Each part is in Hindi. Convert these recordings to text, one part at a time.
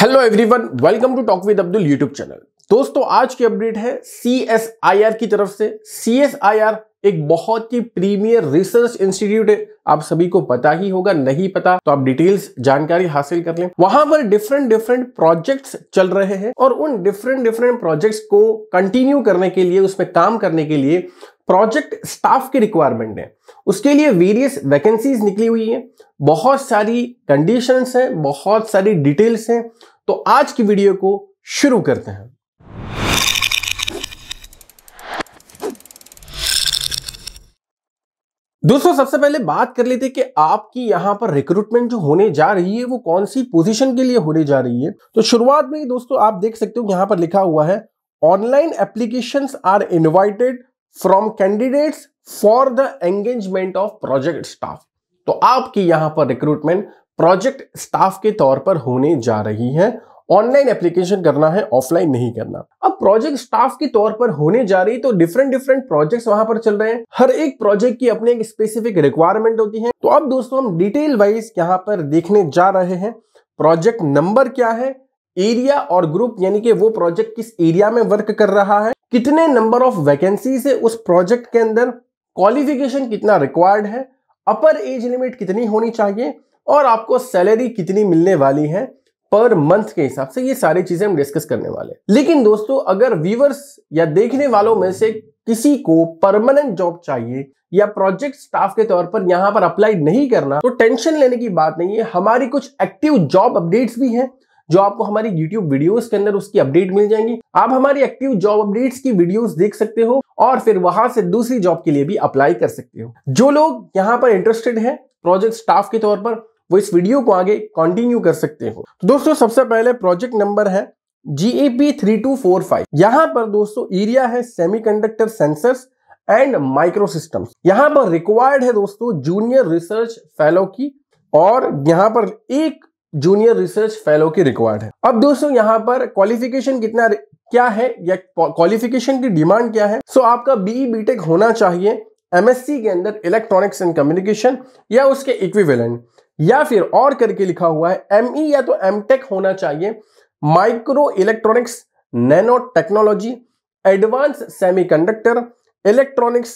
Hello everyone, welcome to talk with Abdul YouTube channel. दोस्तों, आज की अपडेट है CSIR की तरफ से। CSIR एक बहुत ही प्रीमियर रिसर्च इंस्टीट्यूट है, आप सभी को पता ही होगा। नहीं पता तो आप डिटेल्स जानकारी हासिल कर लें। वहां पर डिफरेंट प्रोजेक्ट्स चल रहे हैं और उन डिफरेंट प्रोजेक्ट्स को कंटिन्यू करने के लिए, उसमें काम करने के लिए प्रोजेक्ट स्टाफ की रिक्वायरमेंट है। उसके लिए वेरियस वैकेंसीज निकली हुई है, बहुत सारी कंडीशंस हैं, बहुत सारी डिटेल्स हैं। तो आज की वीडियो को शुरू करते हैं। दोस्तों, सबसे पहले बात कर लेते हैं कि आपकी यहां पर रिक्रूटमेंट जो होने जा रही है वो कौन सी पोजीशन के लिए होने जा रही है। तो शुरुआत में ही दोस्तों आप देख सकते हो यहां पर लिखा हुआ है, online applications are invited from candidates for the engagement of project staff. तो आपकी यहां पर रिक्रूटमेंट प्रोजेक्ट स्टाफ के तौर पर होने जा रही है। ऑनलाइन एप्लीकेशन करना है, ऑफलाइन नहीं करना। अब प्रोजेक्ट स्टाफ के तौर पर होने जा रही तो डिफरेंट प्रोजेक्ट्स वहां पर चल रहे हैं। हर एक प्रोजेक्ट की अपनी एक स्पेसिफिक रिक्वायरमेंट होती है। तो अब दोस्तों हम डिटेल वाइज यहां पर देखने जा रहे हैं। प्रोजेक्ट नंबर क्या है, एरिया और ग्रुप, यानी कि वो प्रोजेक्ट किस एरिया में वर्क कर रहा है, कितने नंबर ऑफ वैकेंसीज है उस प्रोजेक्ट के अंदर, क्वालिफिकेशन कितना रिक्वायर्ड है, अपर एज लिमिट कितनी होनी चाहिए और आपको सैलरी कितनी मिलने वाली है पर मंथ के हिसाब से। ये सारी चीजें हम डिस्कस करने वाले। लेकिन दोस्तों, अगर व्यूअर्स या देखने वालों में से किसी को परमानेंट जॉब चाहिए या प्रोजेक्ट स्टाफ के तौर पर यहां पर अप्लाई नहीं करना, तो टेंशन लेने की बात नहीं है। हमारी कुछ एक्टिव जॉब अपडेट्स भी हैं जो आपको हमारी YouTube वीडियोस के अंदर उसकी अपडेट मिल जाएंगी। आप हमारी एक्टिव जॉब अपडेट्स की वीडियोस देख सकते हो और फिर वहां से दूसरी जॉब के लिए भी अप्लाई कर सकते हो। जो लोग यहां पर इंटरेस्टेड है प्रोजेक्ट स्टाफ के तौर पर, वो इस वीडियो को आगे कंटिन्यू कर सकते हो। तो दोस्तों, सबसे पहले प्रोजेक्ट नंबर है GAP 3245। यहां पर दोस्तों एरिया है semiconductor sensors and micro systems. यहां पर रिक्वायर्ड है दोस्तों जूनियर रिसर्च फेलो की, और यहां पर एक जूनियर रिसर्च फेलो की रिक्वायर्ड है। अब दोस्तों यहां पर क्वालिफिकेशन क्या है या क्वालिफिकेशन की डिमांड क्या है। सो आपका BE BTech होना चाहिए MSc के अंदर इलेक्ट्रॉनिक्स एंड कम्युनिकेशन या उसके इक्विवेलेंट, या फिर और करके लिखा हुआ है ME या तो MTech होना चाहिए micro electronics nano technology advance semiconductor electronics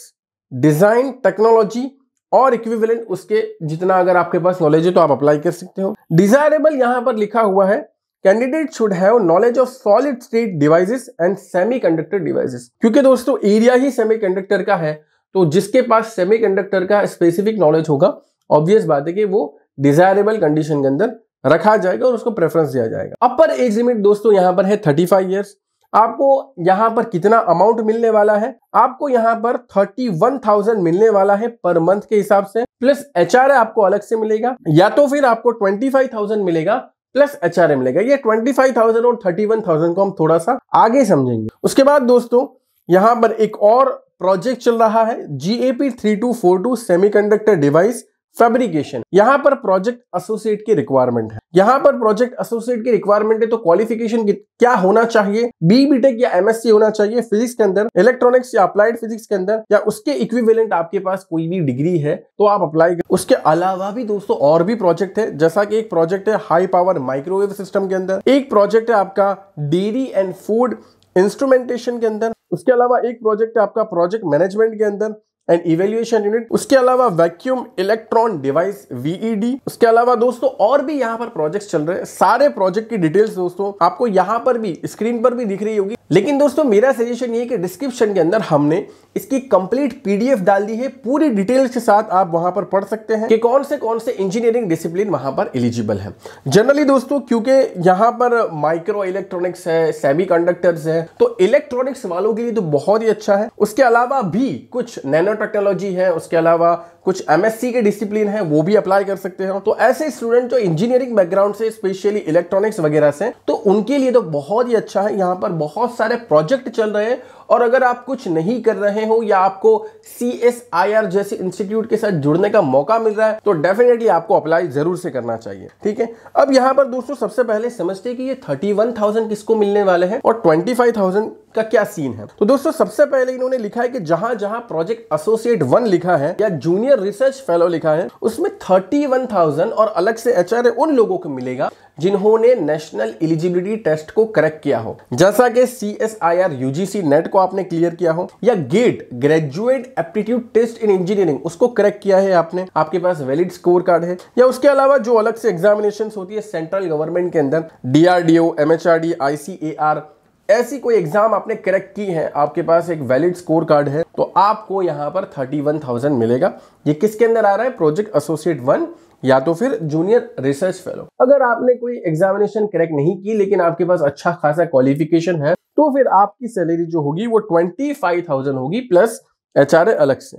design technology और इक्विवेलेंट उसके जितना अगर आपके पास नॉलेज है तो आप अप्लाई कर सकते हो। डिजायरेबल यहां पर लिखा हुआ है candidate should have knowledge of solid state devices and semiconductor devices. क्योंकि दोस्तों एरिया ही सेमीकंडक्टर का है, तो जिसके पास सेमीकंडक्टर का स्पेसिफिक नॉलेज होगा, ऑब्वियस बात है कि वो डिजायरेबल कंडीशन के अंदर रखा जाएगा और उसको प्रेफरेंस दिया जाएगा। अपर एज लिमिट दोस्तों यहां पर है 35 इयर्स। आपको यहां पर कितना अमाउंट मिलने वाला है, आपको यहां पर 31,000 मिलने वाला है पर मंथ के हिसाब से, प्लस HRA आपको अलग से मिलेगा, या तो फिर आपको 25,000 मिलेगा प्लस HRA मिलेगा। ये 25,000 और 31,000 को हम थोड़ा सा आगे समझेंगे। उसके बाद दोस्तों यहां पर एक और प्रोजेक्ट चल रहा है GAP 3242 सेमीकंडक्टर डिवाइस फैब्रिकेशन। यहां पर प्रोजेक्ट एसोसिएट की रिक्वायरमेंट है। यहां पर प्रोजेक्ट एसोसिएट की रिक्वायरमेंट है, तो क्वालिफिकेशन क्या होना चाहिए, BE BTech या MSc होना चाहिए फिजिक्स के अंदर, इलेक्ट्रॉनिक्स या अप्लाइड फिजिक्स के अंदर, या उसके इक्विवेलेंट आपके पास कोई भी डिग्री है तो आप अप्लाई कर। उसके अलावा भी दोस्तों और भी प्रोजेक्ट है, जैसा कि एक प्रोजेक्ट है हाई पावर माइक्रोवेव सिस्टम के अंदर, एक प्रोजेक्ट है आपका डेयरी एंड फूड इंस्ट्रूमेंटेशन के अंदर, उसके अलावा एक प्रोजेक्ट है आपका प्रोजेक्ट मैनेजमेंट के अंदर एंड इवेल्युएशन यूनिट, उसके अलावा वैक्यूम इलेक्ट्रॉन डिवाइस VED। उसके अलावा दोस्तों और भी यहाँ पर प्रोजेक्ट्स चल रहे हैं। सारे प्रोजेक्ट की डिटेल्स दोस्तों आपको यहाँ पर भी स्क्रीन पर भी दिख रही होगी। लेकिन दोस्तों मेरा सजेशन ये है कि डिस्क्रिप्शन के अंदर हमने इसकी कंप्लीट PDF डाल दी है, पूरी डिटेल्स के साथ आप वहां पर पढ़ सकते हैं कि कौन से इंजीनियरिंग डिसिप्लिन वहां पर एलिजिबल है। जनरली दोस्तों क्योंकि यहाँ पर माइक्रो इलेक्ट्रॉनिक्स है, सेमीकंडक्टर्स है, तो इलेक्ट्रॉनिक्स वालों के लिए तो बहुत ही अच्छा है। उसके अलावा भी कुछ नैनो टेक्नोलॉजी है, उसके अलावा कुछ MSc के डिसिप्लिन है, वो भी अप्लाई कर सकते हो। तो ऐसे स्टूडेंट जो इंजीनियरिंग बैकग्राउंड से, स्पेशली इलेक्ट्रॉनिक्स वगैरह से, तो उनके लिए तो बहुत ही अच्छा है। यहाँ पर बहुत सारे प्रोजेक्ट चल रहे हैं और अगर आप कुछ नहीं कर रहे हो या आपको CSIR जैसे इंस्टीट्यूट के साथ जुड़ने का मौका मिल रहा है तो डेफिनेटली आपको अप्लाई जरूर से करना चाहिए। ठीक है, अब यहां पर दोस्तों सबसे पहले समझते हैं कि ये 31,000 किसको मिलने वाले हैं और 25,000 का क्या सीन है। तो दोस्तों सबसे पहले इन्होंने लिखा है कि जहां जहां प्रोजेक्ट एसोसिएट 1 लिखा है या जूनियर रिसर्च फेलो लिखा है उसमें 31,000 और अलग से HRA उन लोगों को मिलेगा जिन्होंने नेशनल एलिजिबिलिटी टेस्ट को करेक्ट किया हो, जैसा कि CSIR UGC नेट को आपने क्लियर किया हो, या GATE graduate aptitude test in engineering उसको करेक्ट किया है आपने, आपके पास वैलिड स्कोर कार्ड है, या उसके अलावा जो अलग से एग्जामिनेशन होती है सेंट्रल गवर्नमेंट के अंदर DRDO, MHRD, ICAR, ऐसी कोई एग्जाम आपने करेक्ट की है, आपके पास एक वैलिड स्कोर कार्ड है, तो आपको यहां पर 31,000 मिलेगा। ये किसके अंदर आ रहा है? प्रोजेक्ट एसोसिएट 1 या तो फिर जूनियर रिसर्च फेलो। अगर आपने कोई एग्जामिनेशन करेक्ट नहीं की लेकिन आपके पास अच्छा खासा क्वालिफिकेशन है, तो फिर आपकी सैलरी जो होगी वो 25,000 होगी प्लस HRA अलग से।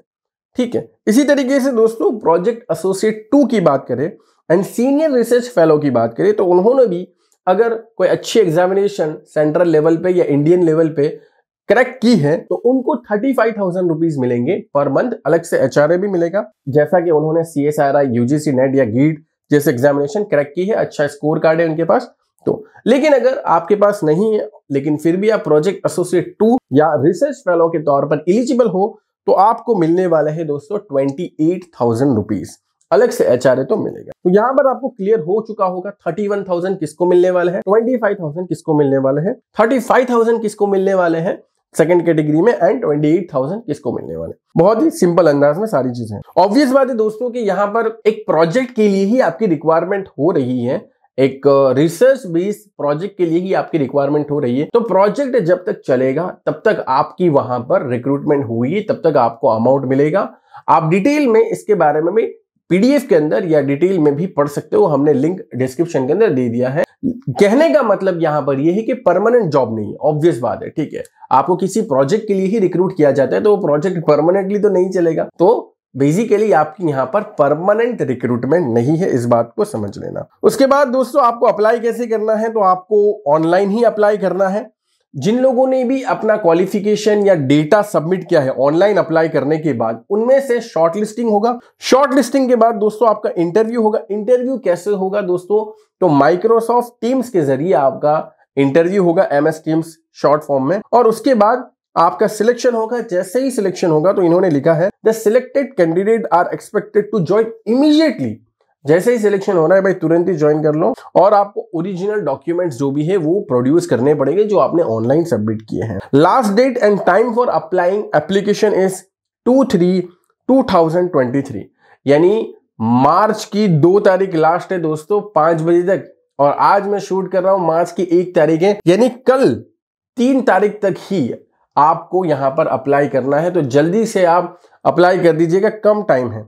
ठीक है, इसी तरीके से दोस्तों प्रोजेक्ट एसोसिएट 2 की बात करें एंड सीनियर रिसर्च फेलो की बात करें, तो उन्होंने भी अगर कोई अच्छी एग्जामिनेशन सेंट्रल लेवल पे या इंडियन लेवल पे करेक्ट की है तो उनको 35,000 रुपीज मिलेंगे पर मंथ, अलग से HRA भी मिलेगा, जैसा कि उन्होंने CSIR UGC नेट या GEAT जैसे एग्जामिनेशन करेक्ट की है, अच्छा स्कोर कार्ड है उनके पास। तो लेकिन अगर आपके पास नहीं है लेकिन फिर भी आप प्रोजेक्ट एसोसिएट 2 या रिसर्च फेलो के तौर पर एलिजिबल हो, तो आपको मिलने वाला है दोस्तों 28,000 रुपीज, अलग से HRA तो मिलेगा। तो यहां पर आपको क्लियर हो चुका होगा 31,000 किसको मिलने वाला है, 25,000 किसको मिलने वाले हैं, 35,000 किसको मिलने वाले हैं सेकंड कैटेगरी में, एंड 28,000 किसको मिलने वाले। बहुत ही सिंपल अंदाज में सारी चीजें। ऑब्वियस बात है दोस्तों कि यहाँ पर एक प्रोजेक्ट के लिए ही आपकी रिक्वायरमेंट हो रही है, एक रिसर्च बेस्ड प्रोजेक्ट के लिए ही आपकी रिक्वायरमेंट हो रही है। तो प्रोजेक्ट जब तक चलेगा तब तक आपकी वहां पर रिक्रूटमेंट होगी, तब तक आपको अमाउंट मिलेगा। आप डिटेल में इसके बारे में भी PDF के अंदर या डिटेल में भी पढ़ सकते हो, हमने लिंक डिस्क्रिप्शन के अंदर दे दिया है। कहने का मतलब यहां पर यह है कि परमानेंट जॉब नहीं है, ऑब्वियस बात है। ठीक है, आपको किसी प्रोजेक्ट के लिए ही रिक्रूट किया जाता है तो वो प्रोजेक्ट परमानेंटली तो नहीं चलेगा, तो बेसिकली आपकी यहां पर परमानेंट रिक्रूटमेंट नहीं है, इस बात को समझ लेना। उसके बाद दोस्तों आपको अप्लाई कैसे करना है, तो आपको ऑनलाइन ही अप्लाई करना है। जिन लोगों ने भी अपना क्वालिफिकेशन या डेटा सबमिट किया है ऑनलाइन अप्लाई करने के बाद, उनमें से शॉर्ट लिस्टिंग होगा। शॉर्ट लिस्टिंग के बाद दोस्तों आपका इंटरव्यू होगा। इंटरव्यू कैसे होगा दोस्तों, तो माइक्रोसॉफ्ट टीम्स के जरिए आपका इंटरव्यू होगा, MS टीम्स शॉर्ट फॉर्म में, और उसके बाद आपका सिलेक्शन होगा। जैसे ही सिलेक्शन होगा तो इन्होंने लिखा है the selected candidate are expected to join immediately. जैसे ही सिलेक्शन हो रहा है भाई तुरंत ही ज्वाइन कर लो, और आपको ओरिजिनल डॉक्यूमेंट्स जो भी है वो प्रोड्यूस करने पड़ेंगे जो आपने ऑनलाइन सबमिट किए हैं। Last date and time for applying application is 2/3/2023, यानी मार्च की 2 तारीख लास्ट है दोस्तों 5 बजे तक, और आज मैं शूट कर रहा हूं मार्च की 1 तारीख है, यानी कल 3 तारीख तक ही आपको यहां पर अप्लाई करना है। तो जल्दी से आप अप्लाई कर दीजिएगा, कम टाइम है।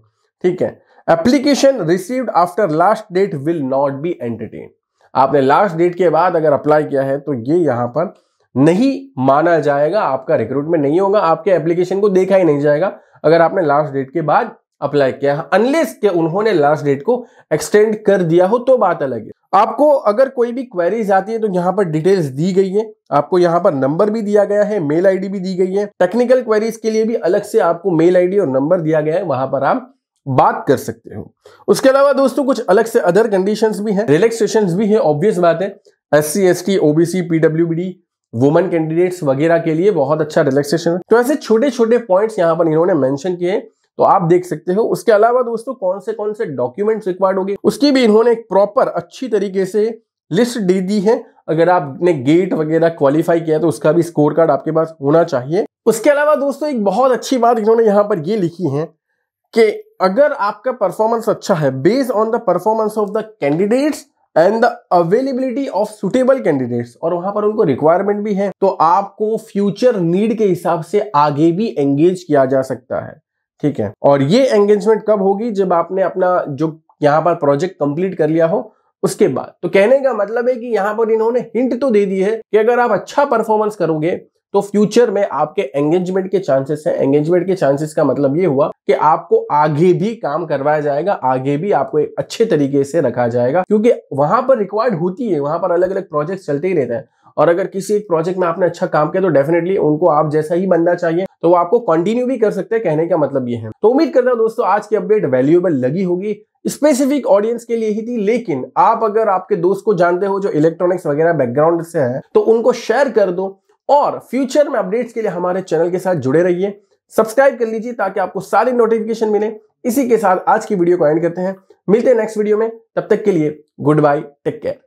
ठीक है, application received after last date will not be entertain. आपने लास्ट डेट के बाद अगर अप्लाई किया है तो ये यहां पर नहीं माना जाएगा, आपका रिक्रूटमेंट नहीं होगा, आपके एप्लीकेशन को देखा ही नहीं जाएगा अगर आपने लास्ट डेट के बाद अप्लाई किया है, अनलेस के उन्होंने लास्ट डेट को एक्सटेंड कर दिया हो तो बात अलग है। आपको अगर कोई भी क्वेरीज आती है तो यहाँ पर डिटेल्स दी गई है, आपको यहाँ पर नंबर भी दिया गया है, मेल आईडी भी दी गई है। टेक्निकल क्वेरीज के लिए भी अलग से आपको मेल आईडी और नंबर दिया गया है, वहां पर आप बात कर सकते हो। उसके अलावा दोस्तों कुछ अलग से अदर कंडीशंस भी हैं, रिलैक्सेशंस भी है, ऑब्वियस बात है। SC ST OBC PWD women candidates वगैरह के लिए बहुत अच्छा रिलैक्सेशन है। तो ऐसे छोटे छोटे पॉइंट्स यहाँ पर इन्होंने मेंशन किए, तो आप देख सकते हो। उसके अलावा दोस्तों कौन से डॉक्यूमेंट्स रिक्वायर्ड होंगे उसकी भी इन्होंने एक प्रॉपर अच्छी तरीके से लिस्ट दे दी है। अगर आपने गेट वगैरह क्वालिफाई किया तो उसका भी स्कोर कार्ड आपके पास होना चाहिए। उसके अलावा दोस्तों एक बहुत अच्छी बात इन्होंने यहाँ पर ये लिखी है कि अगर आपका परफॉर्मेंस अच्छा है, based on the performance of the candidates and the availability of suitable candidates, और वहां पर उनको रिक्वायरमेंट भी है, तो आपको फ्यूचर नीड के हिसाब से आगे भी एंगेज किया जा सकता है। ठीक है, और ये एंगेजमेंट कब होगी, जब आपने अपना जो यहाँ पर प्रोजेक्ट कंप्लीट कर लिया हो उसके बाद। तो कहने का मतलब है कि यहाँ पर इन्होंने हिंट तो दे दी है कि अगर आप अच्छा परफॉर्मेंस करोगे तो फ्यूचर में आपके एंगेजमेंट के चांसेस हैं। एंगेजमेंट के चांसेस का मतलब ये हुआ कि आपको आगे भी काम करवाया जाएगा, आगे भी आपको एक अच्छे तरीके से रखा जाएगा, क्योंकि वहां पर रिक्वायर्ड होती है, वहां पर अलग अलग प्रोजेक्ट चलते ही रहते हैं। और अगर किसी एक प्रोजेक्ट में आपने अच्छा काम किया तो डेफिनेटली उनको आप जैसा ही बंदा चाहिए तो वो आपको कंटिन्यू भी कर सकते हैं। कहने का मतलब ये है। तो उम्मीद करता हूं दोस्तों आज की अपडेट वैल्यूएबल लगी होगी, स्पेसिफिक ऑडियंस के लिए ही थी, लेकिन आप अगर आपके दोस्त को जानते हो जो इलेक्ट्रॉनिक्स वगैरह बैकग्राउंड से है तो उनको शेयर कर दो, और फ्यूचर में अपडेट्स के लिए हमारे चैनल के साथ जुड़े रहिए। सब्सक्राइब कर लीजिए ताकि आपको सारी नोटिफिकेशन मिले। इसी के साथ आज की वीडियो को एंड करते हैं, मिलते हैं नेक्स्ट वीडियो में, तब तक के लिए गुड बाय, टेक केयर।